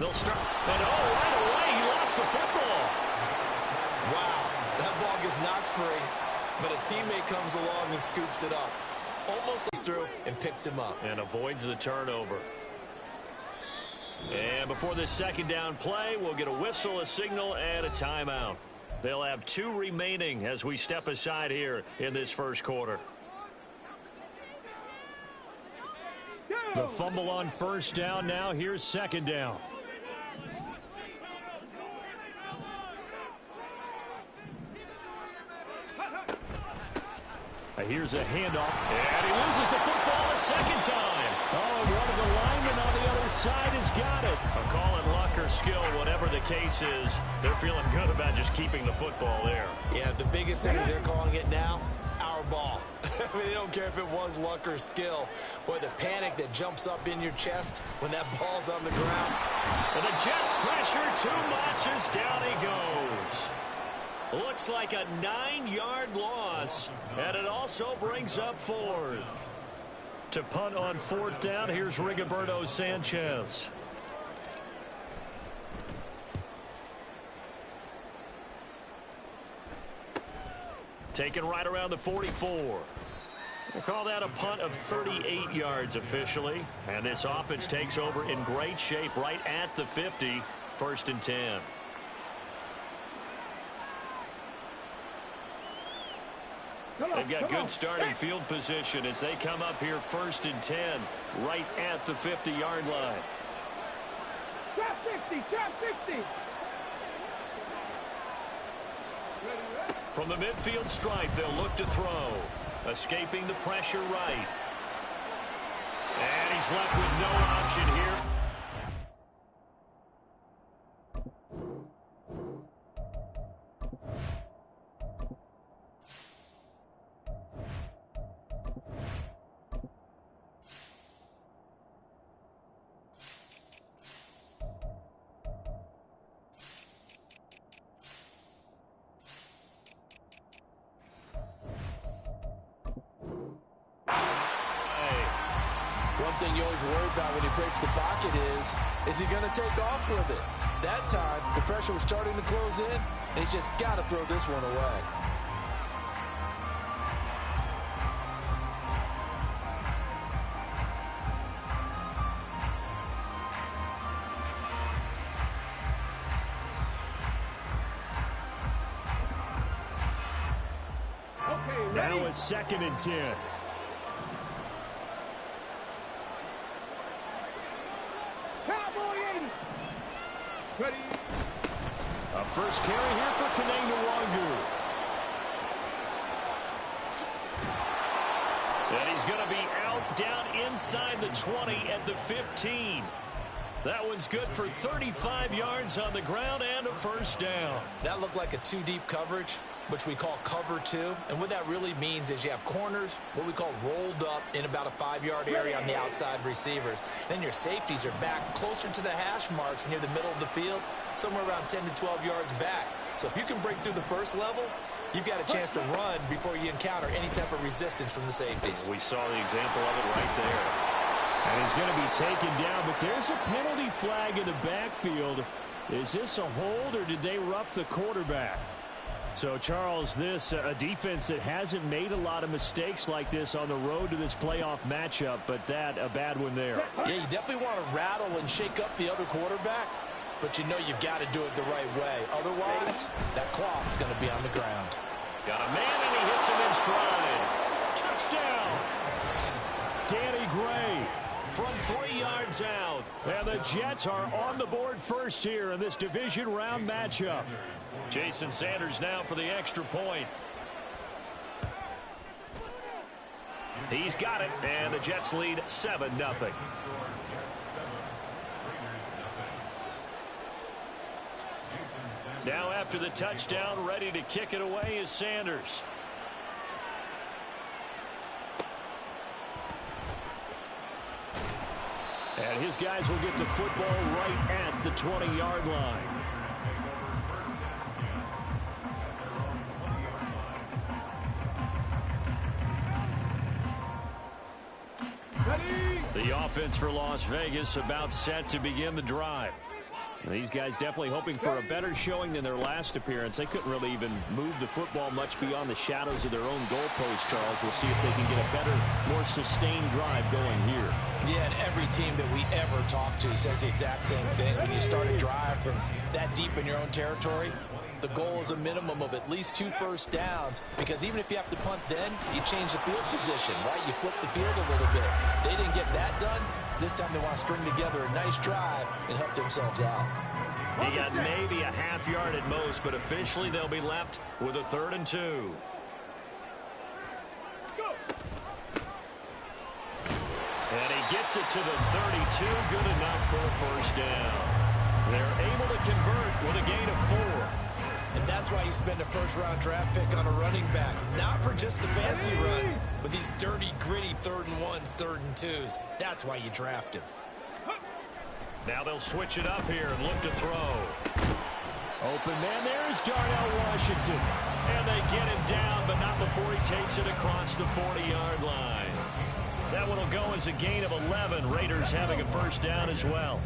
They'll start. And right away, he lost the football. Wow, that ball gets knocked free, but a teammate comes along and scoops it up. Almost through and picks him up. And avoids the turnover. And before this second down play, we'll get a whistle, a signal, and a timeout. They'll have 2 remaining as we step aside here in this first quarter. The fumble on first down. Now here's second down. Here's a handoff, and he loses the football a second time. Oh, one of the linemen on the other side has got it. A call in luck or skill, whatever the case is, they're feeling good about just keeping the football there. Yeah, the biggest thing they're calling it now, our ball. I mean, they don't care if it was luck or skill. Boy, the panic that jumps up in your chest when that ball's on the ground. And the Jets pressure too much as down he goes. Looks like a 9-yard loss, and it also brings up 4th. To punt on 4th down, here's Rigoberto Sanchez. Taken right around the 44. We'll call that a punt of 38 yards officially. And this offense takes over in great shape right at the 50, 1st and 10. They've got good starting field position as they come up here 1st and 10, right at the 50-yard line. Trap 60, trap 60. From the midfield stripe, they'll look to throw. Escaping the pressure right. And he's left with no option here. One thing you always worry about when he breaks the pocket is he going to take off with it? That time, the pressure was starting to close in, and he's just got to throw this one away. Now it's 2nd and 10. Ready. A first carry here for Kaneng. And he's going to be out down inside the 20 at the 15. That one's good for 35 yards on the ground and a first down. That looked like a 2-deep coverage, which we call cover 2. And what that really means is you have corners, what we call rolled up in about a 5-yard area on the outside receivers. Then your safeties are back closer to the hash marks near the middle of the field, somewhere around 10 to 12 yards back. So if you can break through the first level, you've got a chance to run before you encounter any type of resistance from the safeties. We saw the example of it right there. And he's going to be taken down, but there's a penalty flag in the backfield. Is this a hold, or did they rough the quarterback? So, Charles, this a defense that hasn't made a lot of mistakes like this on the road to this playoff matchup, but that a bad one there. Yeah, you definitely want to rattle and shake up the other quarterback, but you know you've got to do it the right way. Otherwise, that cloth's going to be on the ground. Got a man, and he hits him in stride. Touchdown! Danny Gray from 3 yards out. And the Jets are on the board first here in this division round matchup. Jason Sanders now for the extra point. He's got it, and the Jets lead 7-0. Now after the touchdown, ready to kick it away is Sanders. And his guys will get the football right at the 20-yard line. The offense for Las Vegas about set to begin the drive. These guys definitely hoping for a better showing than their last appearance. They couldn't really even move the football much beyond the shadows of their own goalpost, Charles. We'll see if they can get a better, more sustained drive going here. Yeah, and every team that we ever talk to says the exact same thing. When you start a drive from that deep in your own territory, the goal is a minimum of at least 2 first downs, because even if you have to punt then, you change the field position, right? You flip the field a little bit. They didn't get that done. This time they want to string together a nice drive and help themselves out. He got maybe a half yard at most, but officially they'll be left with a 3rd and 2. And he gets it to the 32, good enough for a first down. They're able to convert with a gain of 4. And that's why you spend a first-round draft pick on a running back. Not for just the fancy runs, but these dirty, gritty 3rd and 1s, 3rd and 2s. That's why you draft him. Now they'll switch it up here and look to throw. Open man, there's Darnell Washington. And they get him down, but not before he takes it across the 40-yard line. That one will go as a gain of 11. Raiders having a first down as well.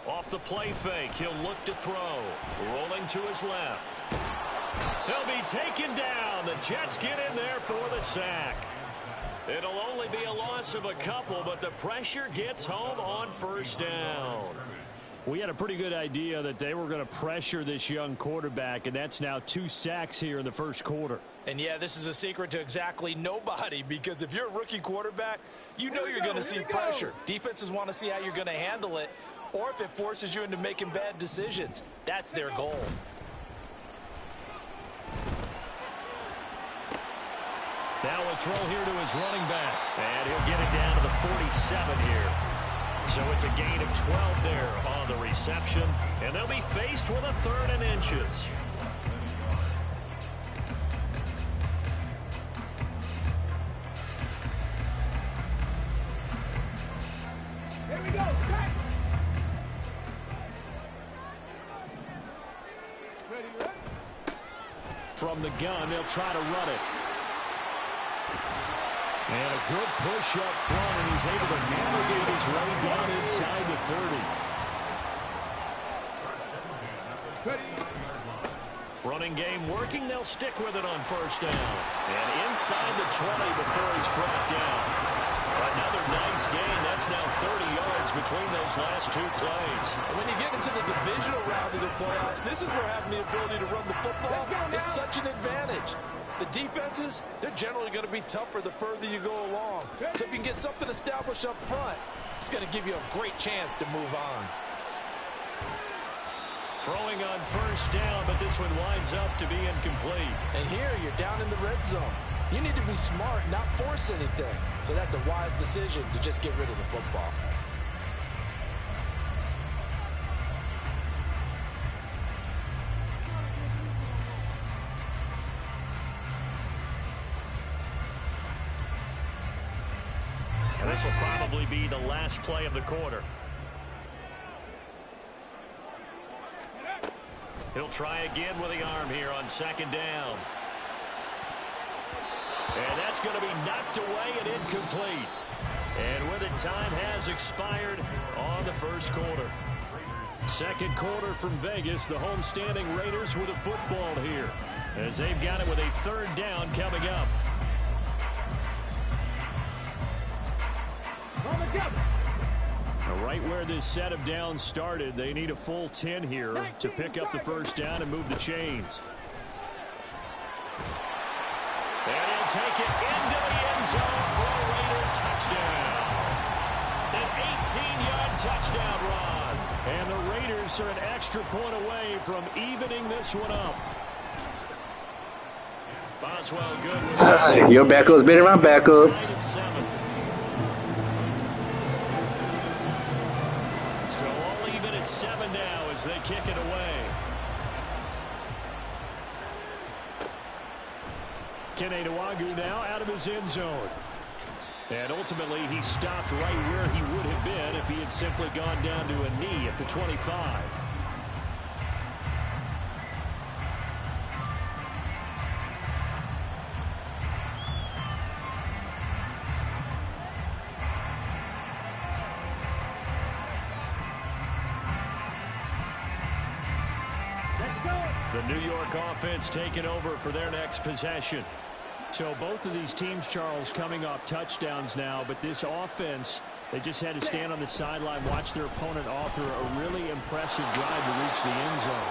Off the play fake, he'll look to throw. Rolling to his left. He'll be taken down. The Jets get in there for the sack. It'll only be a loss of a couple, but the pressure gets home on first down. We had a pretty good idea that they were going to pressure this young quarterback, and that's now 2 sacks here in the first quarter. And yeah, this is a secret to exactly nobody, because if you're a rookie quarterback, you know you're going to see pressure. Defenses want to see how you're going to handle it, or if it forces you into making bad decisions. That's their goal. Now a throw here to his running back. And he'll get it down to the 47 here. So it's a gain of 12 there on the reception. And they'll be faced with a 3rd and inches. Here we go. Back. Ready, ready. From the gun, they'll try to run it. And a good push up front, and he's able to navigate his way down inside the 30. Ready. Running game working, they'll stick with it on first down. And inside the 20 before he's brought down. Another nice gain. That's now 30 yards between those last 2 plays. When you get into the divisional round of the playoffs, this is where having the ability to run the football is such an advantage. The defenses, they're generally going to be tougher the further you go along. So if you can get something established up front, it's going to give you a great chance to move on. Throwing on first down, but this one winds up to be incomplete. And here you're down in the red zone. You need to be smart, not force anything. So that's a wise decision to just get rid of the football. And this will probably be the last play of the quarter. He'll try again with the arm here on 2nd down. And that's going to be knocked away and incomplete. And with it, time has expired on the first quarter. Second quarter from Vegas, the homestanding Raiders with a football here, as they've got it with a 3rd down coming up. Now, right where this set of downs started, they need a full 10 here to pick up the first down and move the chains. And he'll take it into the end zone for a Raider touchdown. An 18-yard touchdown run. And the Raiders are an extra point away from evening this one up. Boswell good with your backup's better than my backups. So all even at 7 now as they kick it away. Kene Nwagu now out of his end zone. And ultimately, he stopped right where he would have been if he had simply gone down to a knee at the 25. The New York offense taking over for their next possession. So both of these teams, Charles, coming off touchdowns now, but this offense, they just had to stand on the sideline, watch their opponent author a really impressive drive to reach the end zone.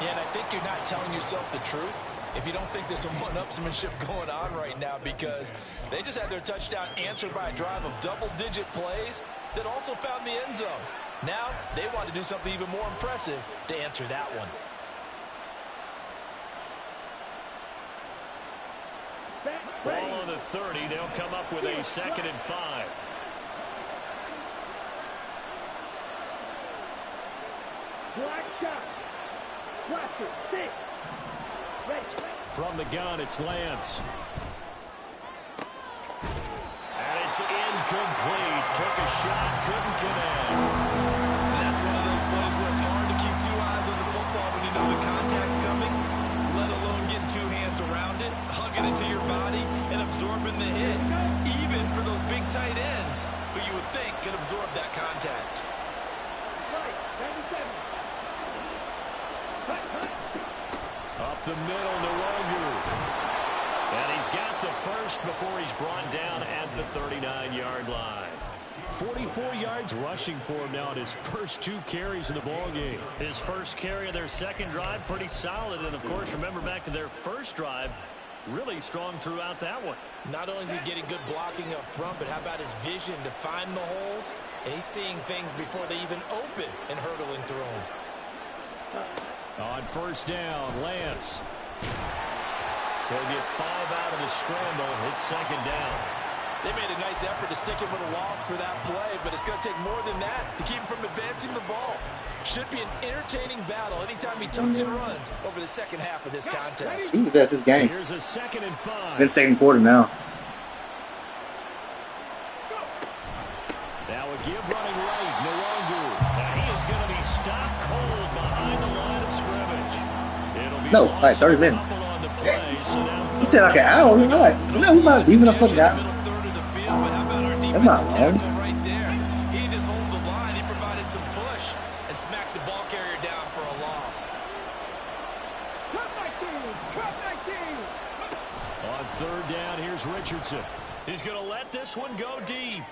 Yeah, and I think you're not telling yourself the truth if you don't think there's some one-upsmanship going on right now, because they just had their touchdown answered by a drive of double-digit plays that also found the end zone. Now they want to do something even more impressive to answer that one. Ball on the 30. They'll come up with a 2nd and 5. From the gun, it's Lance. And it's incomplete. Took a shot, couldn't connect. And that's one of those plays where it's hard to keep 2 eyes on the football when you know the contact's coming, let alone getting 2 hands around it, hugging it to your body, and absorbing the hit, even for those big tight ends who you would think could absorb that contact. Up the middle, Nwogu. And he's got the first before he's brought down at the 39-yard line. 44 yards rushing for him now in his first 2 carries in the ballgame. His first carry of their second drive, pretty solid. And, of course, remember back to their first drive, really strong throughout that one. Not only is he getting good blocking up front, but how about his vision to find the holes? And he's seeing things before they even open and hurdling through them. On first down, Lance. He'll get 5 out of the scramble. It's 2nd down. They made a nice effort to stick him with a loss for that play, but it's going to take more than that to keep him from advancing the ball. Should be an entertaining battle anytime he tucks and runs over the second half of this contest. He's the best this game. Here's a 2nd and 5. In the second quarter now. Now a give running right, Nwogu. Now he is going to be stopped cold behind the line of scrimmage. It'll be No, like 30 minutes. on the play, so now You said like an hour. I'm like, no, we might leave it a fucking hour. That's not long. Right there. He just hold the line. He provided some push and smacked the ball carrier down for a loss. on 3rd down, here's Richardson. He's going to let this one go deep.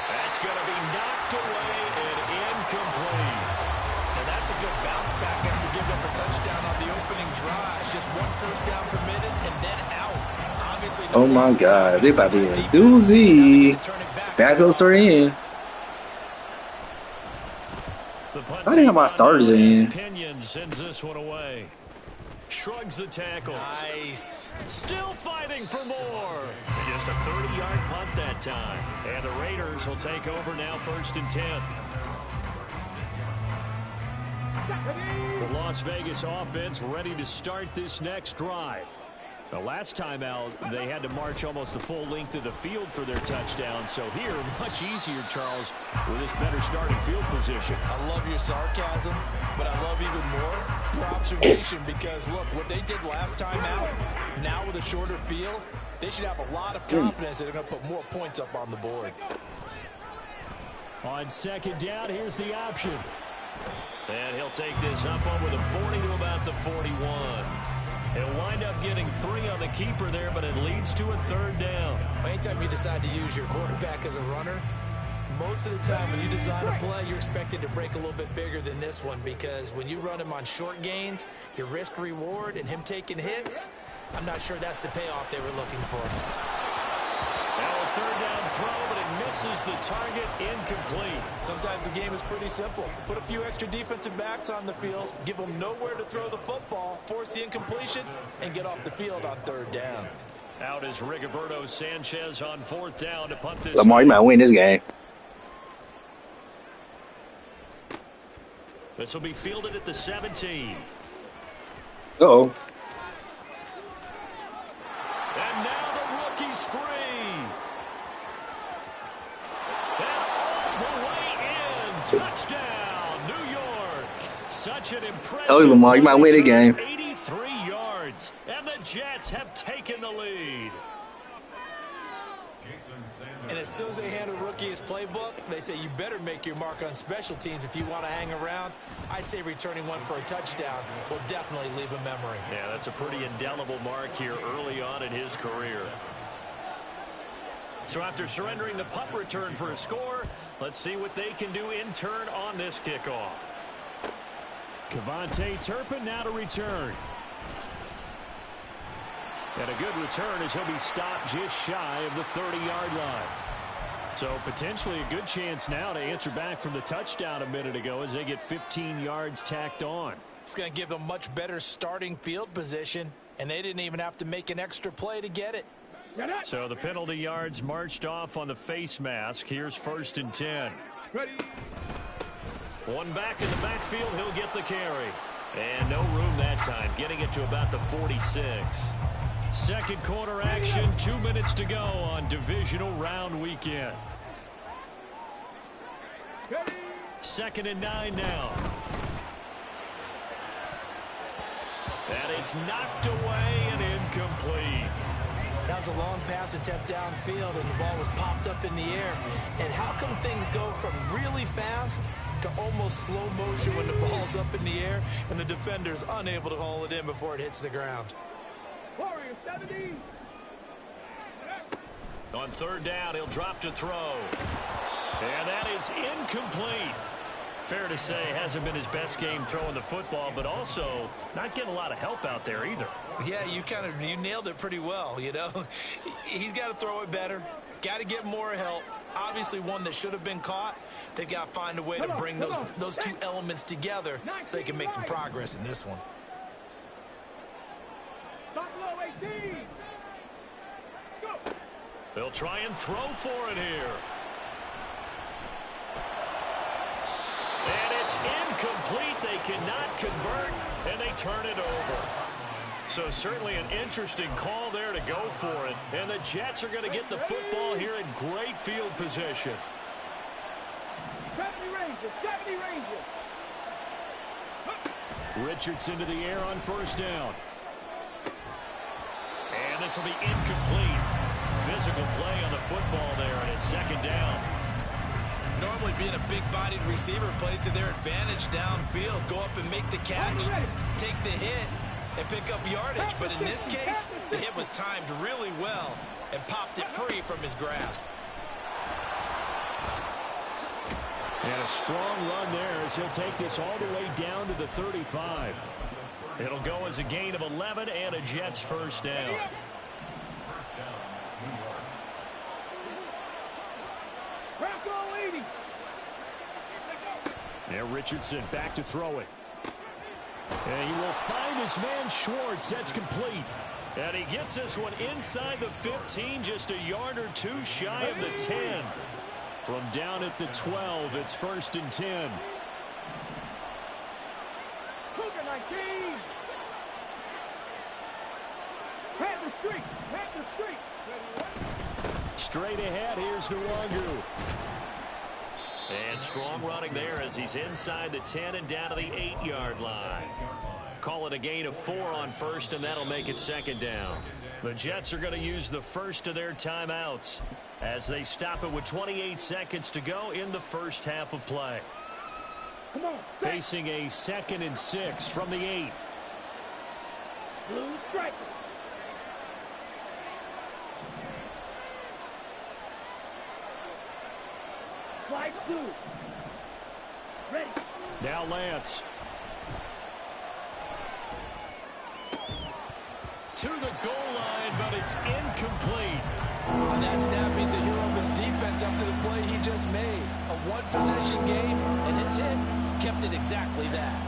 That's going to be knocked away and incomplete. And that's a good bounce back after giving up a touchdown on the opening drive. Just 1 first down permitted and then out. Obviously, Oh my God, they about to be a doozy. Backups are in. I think my starters are in. Pinion sends this one away. Shrugs the tackle. Nice. Still fighting for more. Just a 30-yard punt that time. And the Raiders will take over now 1st and 10. The Las Vegas offense ready to start this next drive. The last time out, they had to march almost the full length of the field for their touchdown. So here, much easier, Charles, with this better starting field position. I love your sarcasm, but I love even more your observation because, look, what they did last time out, now with a shorter field, they should have a lot of confidence that they're going to put more points up on the board. On 2nd down, here's the option. And he'll take this up over the 40 to about the 41. He'll wind up getting 3 on the keeper there, but it leads to a 3rd down. Anytime you decide to use your quarterback as a runner, most of the time when you design a play, you're expected to break a little bit bigger than this one because when you run him on short gains, your risk-reward and him taking hits, I'm not sure that's the payoff they were looking for. Now a 3rd down throw, but it misses the target, incomplete. Sometimes the game is pretty simple. Put a few extra defensive backs on the field, give them nowhere to throw the football, force the incompletion, and get off the field on 3rd down. Out is Rigoberto Sanchez on 4th down to punt this. Lamar, you might win this game. This will be fielded at the 17. Uh-oh. And now the rookie's free. And all the way in. Touchdown, New York. Such an impressive. Tell you, Lamar, you might win the game. 83 yards. And the Jets have taken the lead. And as soon as they hand a rookie his playbook, they say you better make your mark on special teams if you want to hang around. I'd say returning one for a touchdown will definitely leave a memory. Yeah, that's a pretty indelible mark here early on in his career. So after surrendering the punt return for a score, let's see what they can do in turn on this kickoff. Kevontae Turpin now to return. And a good return as he'll be stopped just shy of the 30-yard line. So potentially a good chance now to answer back from the touchdown a minute ago as they get 15 yards tacked on. It's going to give them much better starting field position, and they didn't even have to make an extra play to get it. So the penalty yards marched off on the face mask. Here's 1st and 10. Ready. One back in the backfield. He'll get the carry. And no room that time, getting it to about the 46. Second quarter action, 2 minutes to go on divisional round weekend. 2nd and 9 now. And it's knocked away and incomplete. That was a long pass attempt downfield, and the ball was popped up in the air. And how come things go from really fast to almost slow motion when the ball's up in the air and the defender's unable to haul it in before it hits the ground? Warrior 70. On 3rd down, he'll drop to throw. And that is incomplete. Fair to say, hasn't been his best game throwing the football, but also not getting a lot of help out there either. Yeah, you nailed it pretty well, you know. He's got to throw it better. Got to get more help. Obviously one that should have been caught. They've got to find a way to bring those two elements together so they can make some progress in this one. Top low 18. Let's go. They'll try and throw for it here. And it's incomplete. They cannot convert, and they turn it over. So certainly an interesting call there to go for it. And the Jets are going to get the football here in great field position. 70 Rangers, 70 Rangers. Richardson to the air on 1st down. And this will be incomplete. Physical play on the football there, and it's 2nd down. Normally being a big-bodied receiver plays to their advantage downfield. Go up and make the catch, take the hit, and pick up yardage. But in this case, the hit was timed really well and popped it free from his grasp. And a strong run there as he'll take this all the way down to the 35. It'll go as a gain of 11 and a Jets 1st down. Now Richardson back to throw it. And he will find his man Schwartz. That's complete. And he gets this one inside the 15, just a yard or two shy of the 10. From down at the 12, it's 1st and 10. Cougar 19. Panther Street. Panther Street. Straight ahead, here's Nwangu. And strong running there as he's inside the 10 and down to the 8-yard line. Call it a gain of 4 on 1st, and that'll make it 2nd down. The Jets are going to use the first of their timeouts as they stop it with 28 seconds to go in the first half of play. Come on. Facing a 2nd and 6 from the 8. Blue striker. Slide 2. Ready. Now Lance. To the goal line, but it's incomplete. On that snap, he's the hero of his defense after the play he just made. A one-possession game, and his hit kept it exactly that.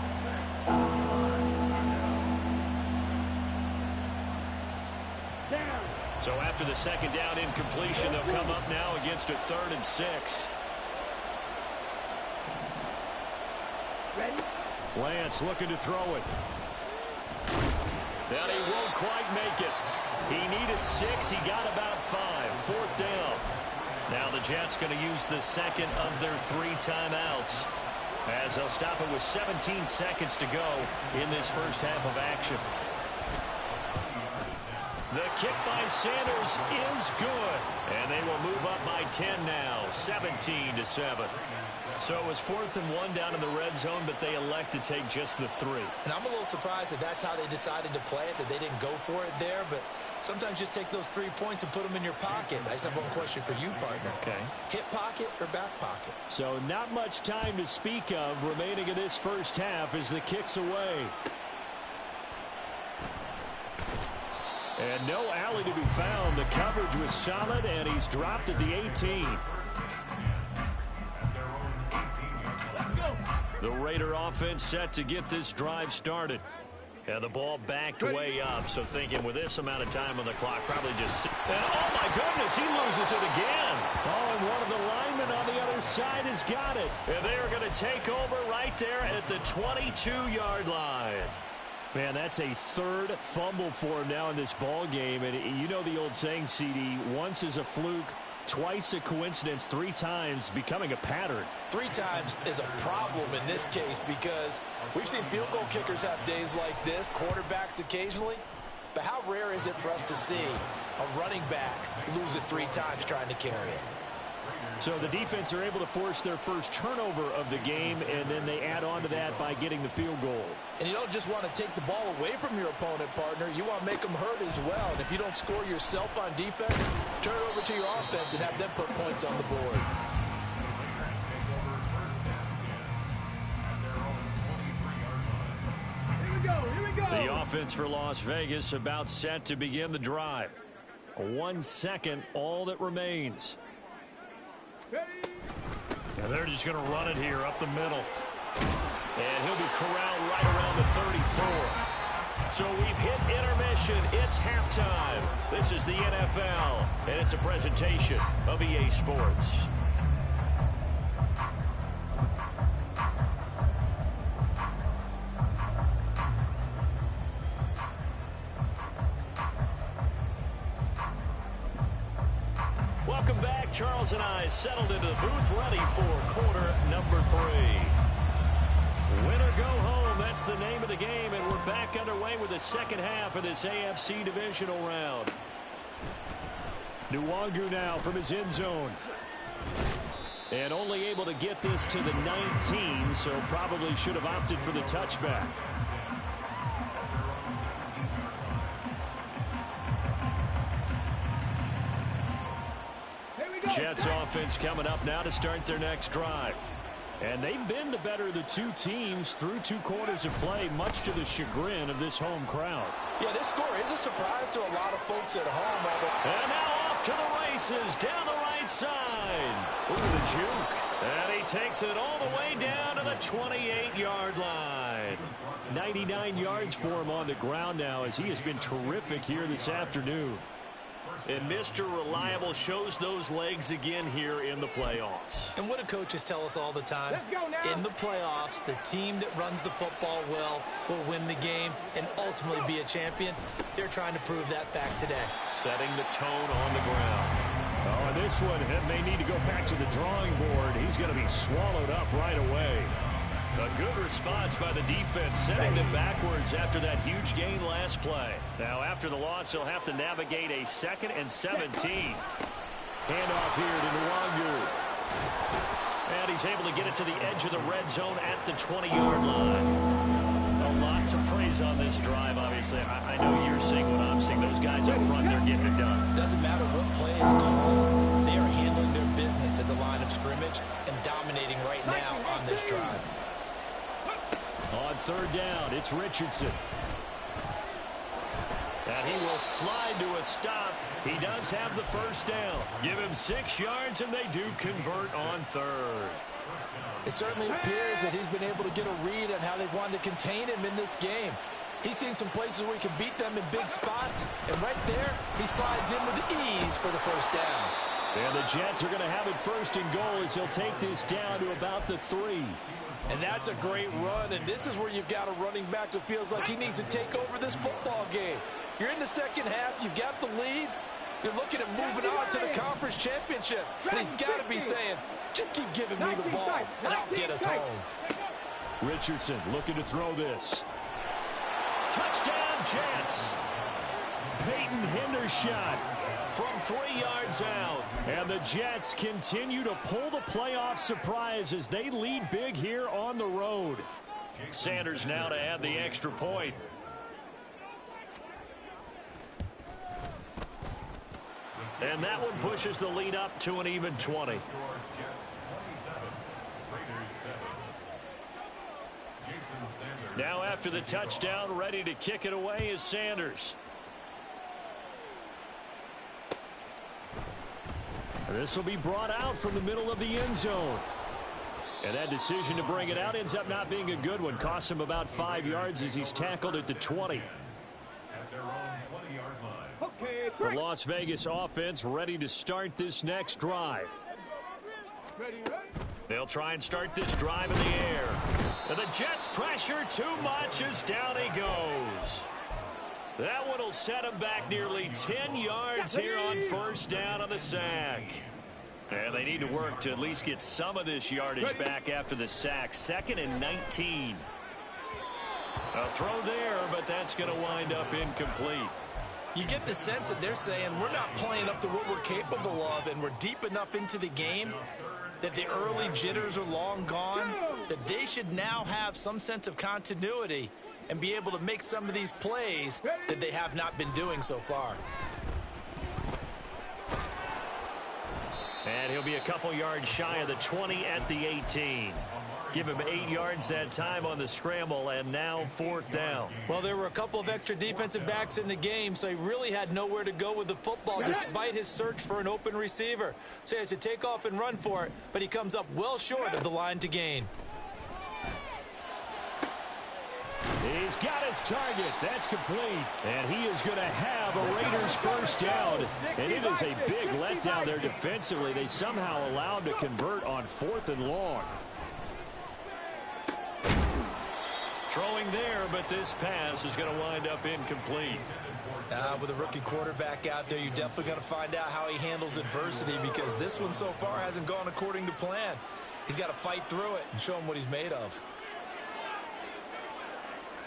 Down. So after the 2nd down incompletion, they'll come up now against a 3rd and 6. Ready. Lance looking to throw it. And he won't quite make it. He needed 6. He got about 5. 4th down. Now the Jets going to use the second of their 3 timeouts as they'll stop it with 17 seconds to go in this first half of action. The kick by Sanders is good. And they will move up by 10 now, 17-7. So it was 4th and 1 down in the red zone, but they elect to take just the 3. And I'm a little surprised that that's how they decided to play it, that they didn't go for it there. But sometimes just take those 3 points and put them in your pocket. I just have one question for you, partner. Okay. Hip pocket or back pocket? So not much time to speak of remaining in this first half as the kick's away. And no alley to be found. The coverage was solid, and he's dropped at the 18. The Raider offense set to get this drive started. And the ball backed way up, so thinking with this amount of time on the clock, probably just... And oh, my goodness, he loses it again. Oh, and one of the linemen on the other side has got it. And they are going to take over right there at the 22-yard line. Man, that's a 3rd fumble for him now in this ball game. And you know the old saying, CD, once is a fluke, twice a coincidence, 3 times becoming a pattern. 3 times is a problem in this case because we've seen field goal kickers have days like this, quarterbacks occasionally. But how rare is it for us to see a running back lose it 3 times trying to carry it? So the defense are able to force their first turnover of the game, and then they add on to that by getting the field goal. And you don't just want to take the ball away from your opponent, partner. You want to make them hurt as well. And if you don't score yourself on defense, turn it over to your offense and have them put points on the board. Here we go. The offense for Las Vegas about set to begin the drive. 1 second, all that remains. And they're just going to run it here up the middle. And he'll be corralled right around the 34. So we've hit intermission. It's halftime. This is the NFL, and it's a presentation of EA Sports. Welcome back. Charles and I settled into the booth, ready for quarter number 3. Win or go home, that's the name of the game, and we're back underway with the second half of this AFC divisional round. Nwangu now from his end zone. And only able to get this to the 19, so probably should have opted for the touchback. Jets offense coming up now to start their next drive. And they've been the better of the 2 teams through 2 quarters of play, much to the chagrin of this home crowd. Yeah, this score is a surprise to a lot of folks at home. And now off to the races down the right side. Ooh, the juke. And he takes it all the way down to the 28-yard line. 99 yards for him on the ground now as he has been terrific here this afternoon. And Mr. Reliable shows those legs again here in the playoffs. And what do coaches tell us all the time? Let's go now. In the playoffs, the team that runs the football well will win the game and ultimately be a champion. They're trying to prove that fact today. Setting the tone on the ground. Oh, this one may need to go back to the drawing board. He's going to be swallowed up right away. A good response by the defense, setting them backwards after that huge gain last play. Now, after the loss, he'll have to navigate a 2nd and 17. Handoff here to Nwangu. And he's able to get it to the edge of the red zone at the 20-yard line. Lots of praise on this drive, obviously. I know you're seeing what I'm seeing. Those guys up front, they're getting it done. Doesn't matter what play is called. They are handling their business at the line of scrimmage and dominating right now on this drive. On 3rd down, it's Richardson. And he will slide to a stop. He does have the first down. Give him 6 yards, and they do convert on 3rd. It certainly appears that he's been able to get a read on how they've wanted to contain him in this game. He's seen some places where he can beat them in big spots, and right there, he slides in with ease for the first down. And the Jets are going to have it 1st and goal as he'll take this down to about the 3. And that's a great run, and this is where you've got a running back who feels like he needs to take over this football game. You're in the second half, you've got the lead, you're looking at moving on to the conference championship, and he's got to be saying, just keep giving me the ball, and I'll get us home. Richardson looking to throw this. Touchdown, Jets. Peyton Hendershot from 3 yards out. And the Jets continue to pull the playoff surprise as they lead big here on the road. Sanders now to add the extra point. And that one pushes the lead up to an even 20. Now after the touchdown, ready to kick it away is Sanders. This will be brought out from the middle of the end zone. And that decision to bring it out ends up not being a good one. Costs him about 5 yards as he's tackled at the 20. The Las Vegas offense ready to start this next drive. They'll try and start this drive in the air. And the Jets pressure too much as down he goes. That one will set him back nearly 10 yards here on first down on the sack. And they need to work to at least get some of this yardage back after the sack. 2nd and 19. A throw there, but that's going to wind up incomplete. You get the sense that they're saying we're not playing up to what we're capable of, and we're deep enough into the game that the early jitters are long gone, that they should now have some sense of continuity and be able to make some of these plays that they have not been doing so far. And he'll be a couple yards shy of the 20 at the 18. Give him 8 yards that time on the scramble, and now 4th down. Well, there were a couple of extra defensive backs in the game, so he really had nowhere to go with the football despite his search for an open receiver. So he has to take off and run for it, but he comes up well short of the line to gain. He's got his target. That's complete. And he is going to have a Raiders first down. And it is a big letdown there defensively. They somehow allowed to convert on 4th and long. Throwing there, but this pass is going to wind up incomplete. With a rookie quarterback out there, you're definitely going to find out how he handles adversity, because this one so far hasn't gone according to plan. He's got to fight through it and show him what he's made of.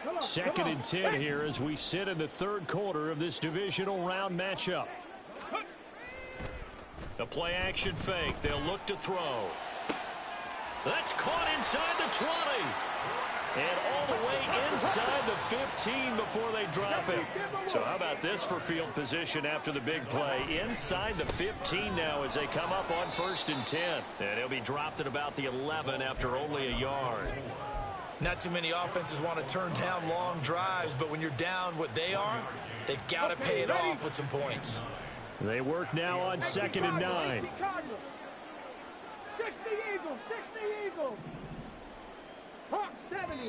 2nd and 10 here as we sit in the 3rd quarter of this divisional round matchup. The play action fake. They'll look to throw. That's caught inside the 20. And all the way inside the 15 before they drop it. So how about this for field position after the big play? Inside the 15 now as they come up on 1st and 10. And he'll be dropped at about the 11 after only a yard. Not too many offenses want to turn down long drives, but when you're down what they are, they've got to pay it off with some points. They work now on 2nd and 9. 60 Eagles, 60 Eagles.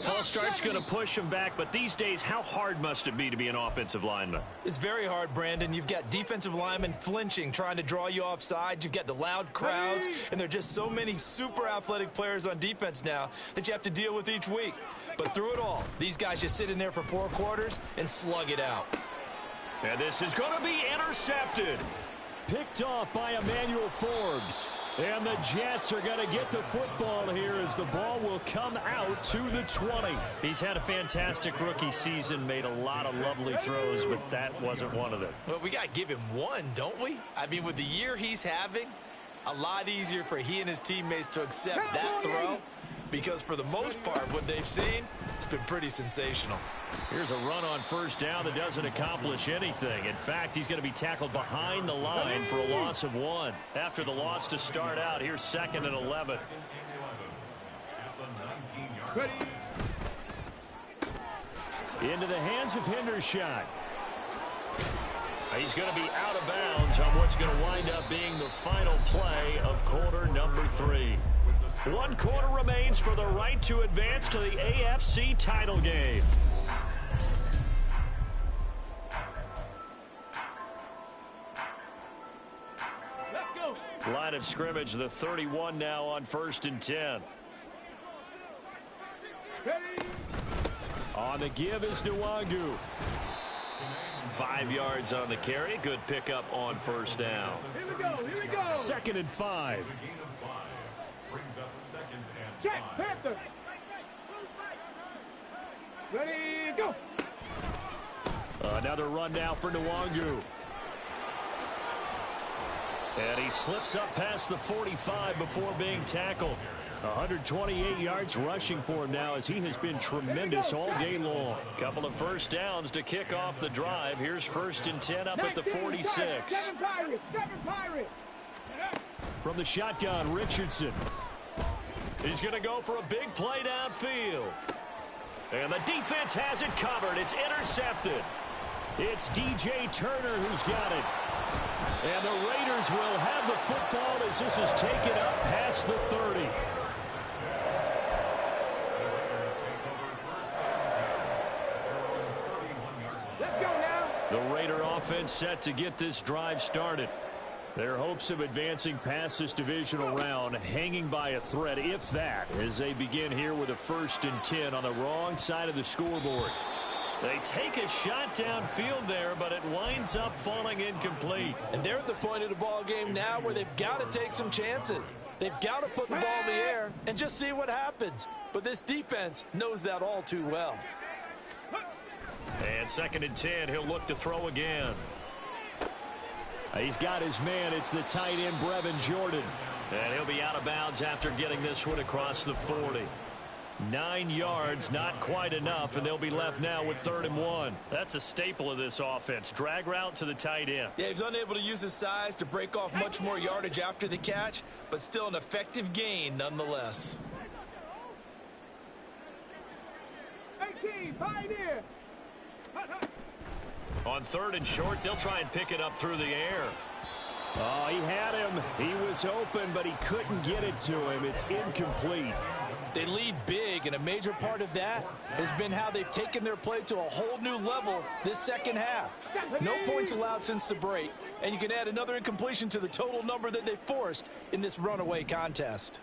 False start's going to push him back, but these days, how hard must it be to be an offensive lineman? It's very hard, Brandon. You've got defensive linemen flinching, trying to draw you offside. You've got the loud crowds, and there are just so many super athletic players on defense now that you have to deal with each week. But through it all, these guys just sit in there for 4 quarters and slug it out. And this is going to be intercepted. Picked off by Emmanuel Forbes. And the Jets are going to get the football here as the ball will come out to the 20. He's had a fantastic rookie season, made a lot of lovely throws, but that wasn't one of them. Well, we got to give him one, don't we? I mean, with the year he's having, a lot easier for he and his teammates to accept that throw, because for the most part, what they've seen, it's been pretty sensational. Here's a run on 1st down that doesn't accomplish anything. In fact, he's going to be tackled behind the line for a loss of 1. After the loss to start out, here's 2nd and 11. Into the hands of Hendershot. He's going to be out of bounds on what's going to wind up being the final play of quarter number 3. 1 quarter remains for the right to advance to the AFC title game. Line of scrimmage, the 31 now on 1st and 10. On the give is Nwangu. 5 yards on the carry. Good pickup on 1st down. Here we go, here we go. 2nd and 5. Check, Panther. Ready, go. Another run now for Nwangu. And he slips up past the 45 before being tackled. 128 yards rushing for him now as he has been tremendous all day long. Couple of first downs to kick off the drive. Here's 1st and 10 up at the 46. Seven Pirates. From the shotgun, Richardson. He's going to go for a big play downfield. And the defense has it covered. It's intercepted. It's DJ Turner who's got it. And the Raiders will have the football as this is taken up past the 30. Let's go now. The Raider offense set to get this drive started. Their hopes of advancing past this divisional round hanging by a thread, if that, as they begin here with a 1st and 10 on the wrong side of the scoreboard. They take a shot downfield there, but it winds up falling incomplete. And they're at the point of the ball game now where they've got to take some chances. They've got to put the ball in the air and just see what happens. But this defense knows that all too well. And 2nd and 10, he'll look to throw again. He's got his man. It's the tight end, Brevin Jordan. And he'll be out of bounds after getting this one across the 40. 9 yards, not quite enough, and they'll be left now with 3rd and 1. That's a staple of this offense. Drag route to the tight end. Yeah, he's unable to use his size to break off much more yardage after the catch, but still an effective gain nonetheless. 18, Pioneer. On 3rd and short, they'll try and pick it up through the air. Oh, he had him. He was open, but he couldn't get it to him. It's incomplete. They lead big, and a major part of that has been how they've taken their play to a whole new level this second half. No points allowed since the break, and you can add another incompletion to the total number that they forced in this runaway contest.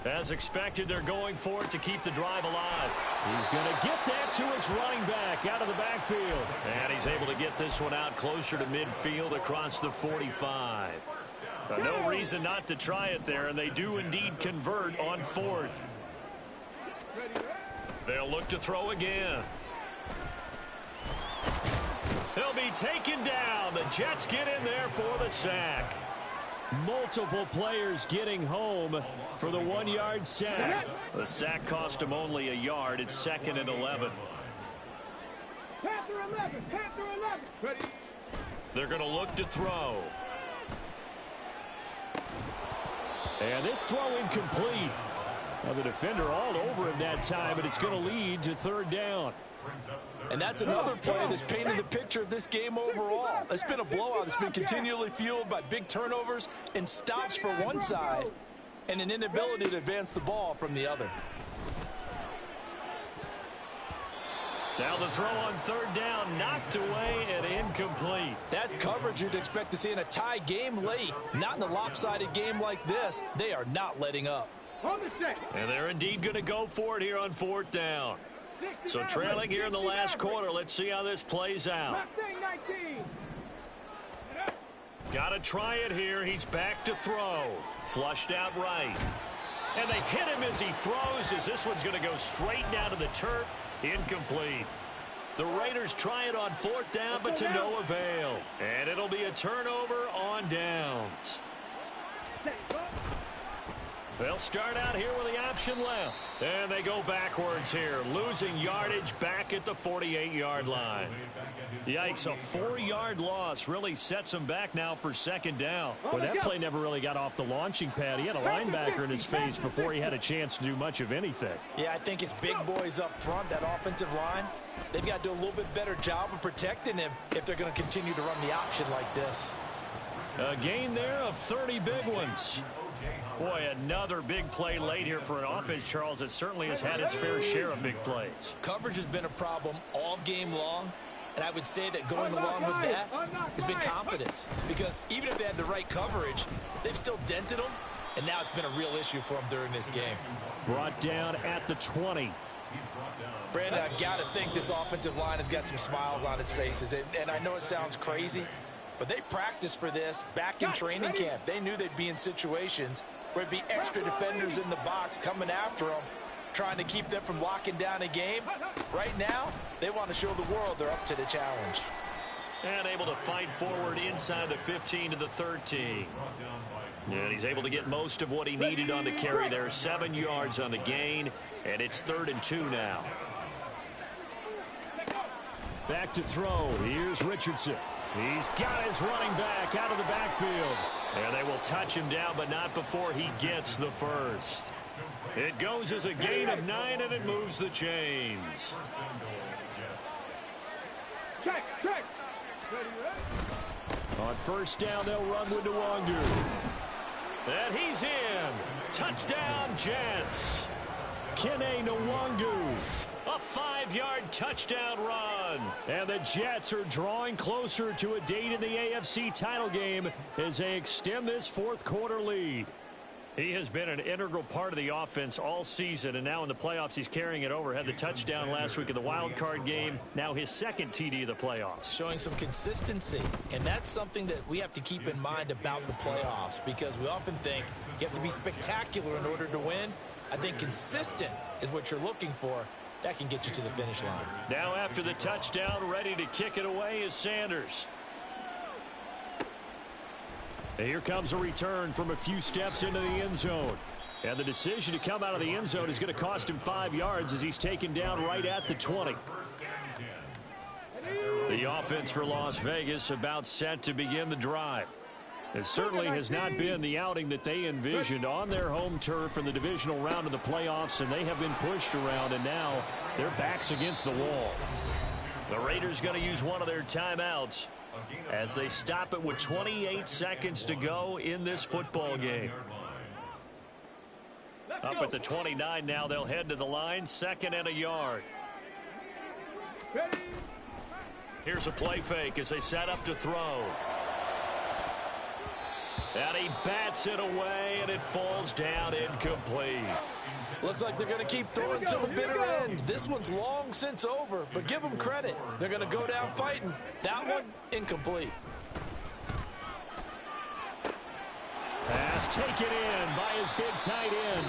As expected, they're going for it to keep the drive alive. He's going to get that to his running back out of the backfield. And he's able to get this one out closer to midfield across the 45. No reason not to try it there, and they do indeed convert on 4th. They'll look to throw again. He'll be taken down. The Jets get in there for the sack. Multiple players getting home for the 1-yard sack. The sack cost him only a yard. It's 2nd and 11. Panther 11. Ready. They're going to look to throw. And this throw incomplete. Now the defender all over him that time, but it's going to lead to 3rd down. And that's another play that's painted the picture of this game overall. It's been a blowout. It's been continually fueled by big turnovers and stops for one side and an inability to advance the ball from the other. Now the throw on 3rd down, knocked away and incomplete. That's coverage you'd expect to see in a tie game late. Not in a lopsided game like this. They are not letting up. And they're indeed going to go for it here on 4th down. So trailing here in the last quarter. Let's see how this plays out. Got to try it here. He's back to throw. Flushed out right. And they hit him as he throws, as this one's going to go straight down to the turf. Incomplete. The Raiders try it on 4th down, but to no avail. And it'll be a turnover on downs. They'll start out here with the option left. And they go backwards here, losing yardage back at the 48-yard line. Yikes, a 4-yard loss really sets them back now for 2nd down. Well, that play never really got off the launching pad. He had a linebacker in his face before he had a chance to do much of anything. Yeah, I think it's big boys up front, that offensive line. They've got to do a little bit better job of protecting him if they're going to continue to run the option like this. A gain there of 30 big ones. Boy, another big play late here for an offense, Charles, that certainly has had its fair share of big plays. Coverage has been a problem all game long, and I would say that going along with that has been confidence. Because even if they had the right coverage, they've still dented them, and now it's been a real issue for them during this game. Brought down at the 20. Brandon, I've got to think this offensive line has got some smiles on its faces. And I know it sounds crazy, but they practiced for this back in training camp. They knew they'd be in situations where it'd be extra defenders in the box coming after them. trying to keep them from locking down a game. Right now, they want to show the world they're up to the challenge. And able to fight forward inside the 15 to the 13. And he's able to get most of what he needed on the carry there. 7 yards on the gain, and it's 3rd and 2 now. Back to throw. Here's Richardson. He's got his running back out of the backfield. And they will touch him down, but not before he gets the first. It goes as a gain of 9, and it moves the chains. Check. On first down, they'll run with Nwangu. And he's in. Touchdown, Jets. Kene Nwangu. A 5-yard touchdown run. And the Jets are drawing closer to a date in the AFC title game as they extend this 4th quarter lead. He has been an integral part of the offense all season, and now in the playoffs he's carrying it over. Had the touchdown last week in the wild card game. Now his 2nd TD of the playoffs. Showing some consistency, and that's something that we have to keep in mind about the playoffs, because we often think you have to be spectacular in order to win. I think consistent is what you're looking for. That can get you to the finish line. Now after the touchdown, ready to kick it away is Sanders. And here comes a return from a few steps into the end zone. And the decision to come out of the end zone is going to cost him 5 yards as he's taken down right at the 20. The offense for Las Vegas about set to begin the drive. It certainly has not been the outing that they envisioned on their home turf in the divisional round of the playoffs, and they have been pushed around, and now their backs against the wall. The Raiders going to use one of their timeouts as they stop it with 28 seconds to go in this football game. Up at the 29 now, they'll head to the line, 2nd and a yard. Here's a play fake as they set up to throw. And he bats it away, and it falls down incomplete. Looks like they're going to keep throwing to the bitter end. This one's long since over, but give them credit. They're going to go down fighting. That one, incomplete. Pass taken in by his big tight end.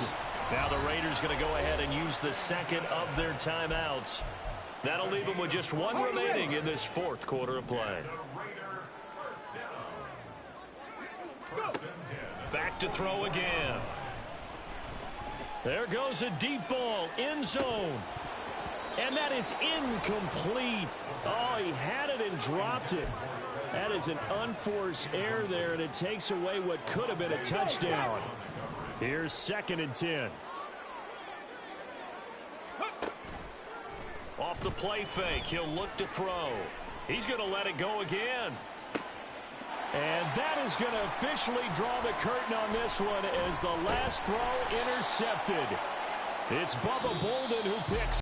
Now the Raiders going to go ahead and use the 2nd of their timeouts. That'll leave them with just 1 remaining in this 4th quarter of play. Back to throw again. There goes a deep ball, end zone. And that is incomplete. Oh, he had it and dropped it. That is an unforced error there, and it takes away what could have been a touchdown. Here's 2nd and 10. Off the play fake, he'll look to throw. He's going to let it go again. And that is going to officially draw the curtain on this one as the last throw intercepted. It's Bubba Bolden who picks